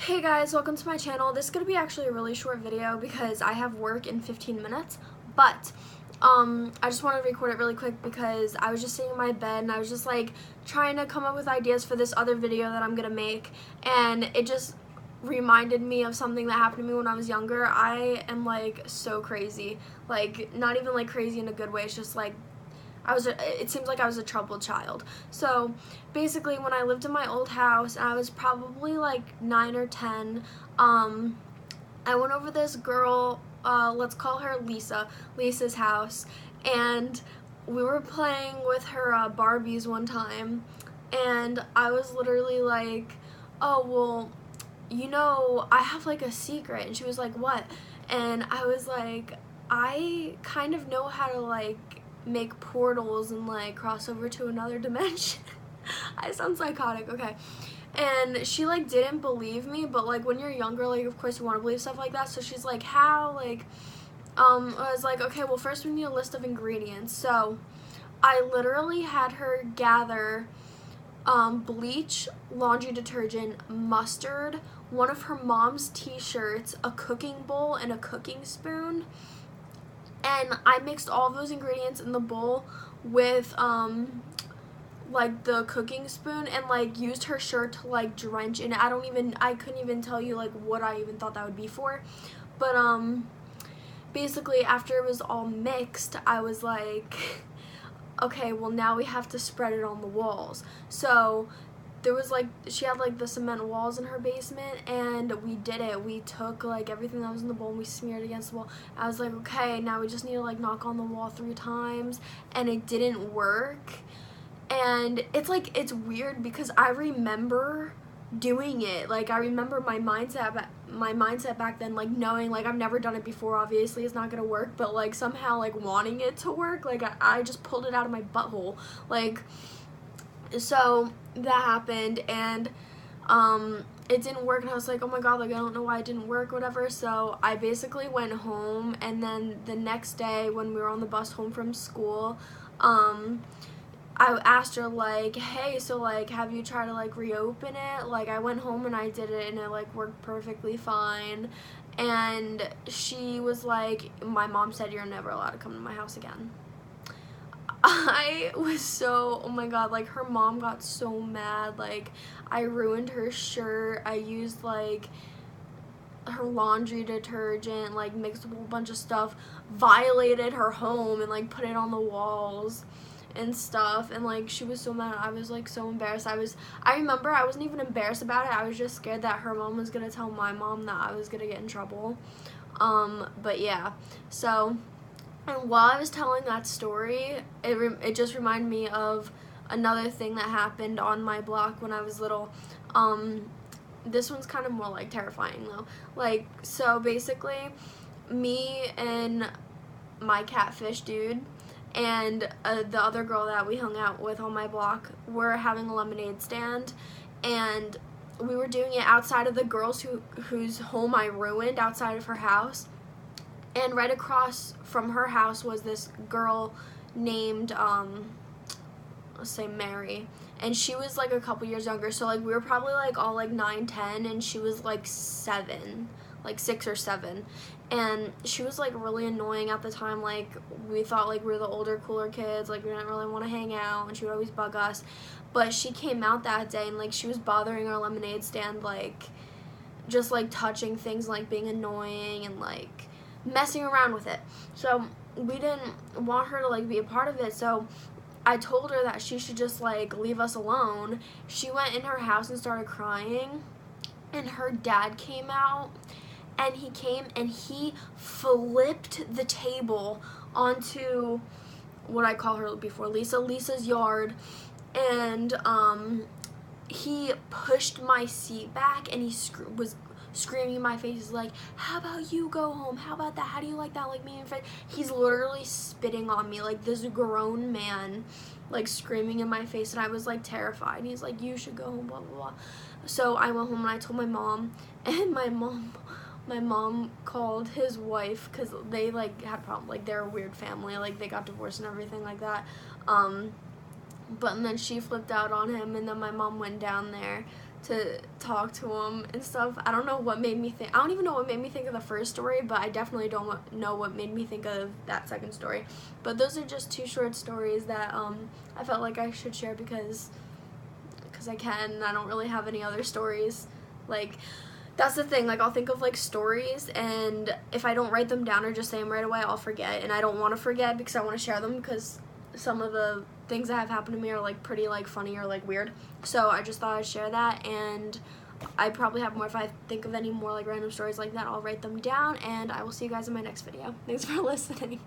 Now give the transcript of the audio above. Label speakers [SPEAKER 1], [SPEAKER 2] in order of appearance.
[SPEAKER 1] Hey guys, welcome to my channel. This is going to be actually a really short video because I have work in 15 minutes, but I just want to record it really quick because I was just sitting in my bed and I was just like trying to come up with ideas for this other video that I'm going to make, and it just reminded me of something that happened to me when I was younger. I am like so crazy, like not even like crazy in a good way, it's just like it seems like I was a troubled child. So basically when I lived in my old house and I was probably like 9 or 10, I went over this girl, let's call her Lisa's house, and we were playing with her Barbies one time, and I was literally like, oh well, you know, I have like a secret. And she was like, what? And I was like, I kind of know how to like make portals and like cross over to another dimension. I sound psychotic, okay. And she like didn't believe me, but like when you're younger, like of course you want to believe stuff like that. So she's like, how? Like I was like, okay, well first we need a list of ingredients. So I literally had her gather bleach, laundry detergent, mustard, one of her mom's t-shirts, a cooking bowl, and a cooking spoon. And I mixed all of those ingredients in the bowl with like the cooking spoon, and like used her shirt to like drench in it. I couldn't even tell you like what I even thought that would be for. But basically after it was all mixed, I was like, okay, well now we have to spread it on the walls. So there was like, she had like the cement walls in her basement, and we did it. We took like everything that was in the bowl and we smeared it against the wall. I was like, okay, now we just need to like knock on the wall 3 times, and it didn't work. And it's like, it's weird because I remember doing it. Like I remember my mindset back then, like knowing like I've never done it before, obviously it's not gonna work, but like somehow like wanting it to work. Like I just pulled it out of my butthole. Like, so that happened, and it didn't work, and I was like, oh my god, like I don't know why it didn't work, whatever. So I basically went home, and then the next day when we were on the bus home from school, I asked her like, hey, so like have you tried to like reopen it? Like I went home and I did it, and it like worked perfectly fine. And she was like, my mom said you're never allowed to come to my house again. I was so, oh my god, like her mom got so mad. Like I ruined her shirt, I used like her laundry detergent, like mixed a whole bunch of stuff, violated her home and like put it on the walls and stuff, and like she was so mad. I was like so embarrassed. I remember I wasn't even embarrassed about it, I was just scared that her mom was gonna tell my mom that I was gonna get in trouble. But yeah, so, and while I was telling that story, it just reminded me of another thing that happened on my block when I was little. This one's kind of more like terrifying though. Like, so basically, me and my catfish dude and the other girl that we hung out with on my block were having a lemonade stand, and we were doing it outside of the girls whose home I ruined, outside of her house. And right across from her house was this girl named, let's say Mary, and she was like a couple years younger, so like we were probably like all like 9, 10, and she was like 7, like 6 or 7, and she was like really annoying at the time. Like we thought like we were the older, cooler kids, like we didn't really want to hang out, and she would always bug us. But she came out that day, and like she was bothering our lemonade stand, like just like touching things, like being annoying and like messing around with it. So we didn't want her to like be a part of it, so I told her that she should just like leave us alone. She went in her house and started crying, and her dad came out, and he came and he flipped the table onto what I call her before, Lisa's yard, and he pushed my seat back, and he was screaming in my face. He's like, how about you go home? How about that? How do you like that? Like me and friends. He's literally spitting on me, like this grown man, like screaming in my face, and I was like terrified. He's like, you should go home, blah blah blah. So I went home and I told my mom, and my mom called his wife, because they like had a problem, like they're a weird family, like they got divorced and everything like that. And then she flipped out on him, and then my mom went down there to talk to him and stuff. I don't know what made me think, I don't even know what made me think of the first story, but I definitely don't know what made me think of that second story. But those are just 2 short stories that I felt like I should share because I can, and I don't really have any other stories. Like, that's the thing, like, I'll think of like stories, and if I don't write them down or just say them right away, I'll forget, and I don't want to forget because I want to share them, because some of the things that have happened to me are like pretty like funny or like weird. So I just thought I'd share that, and I probably have more. If I think of any more like random stories like that, I'll write them down, and I will see you guys in my next video. Thanks for listening.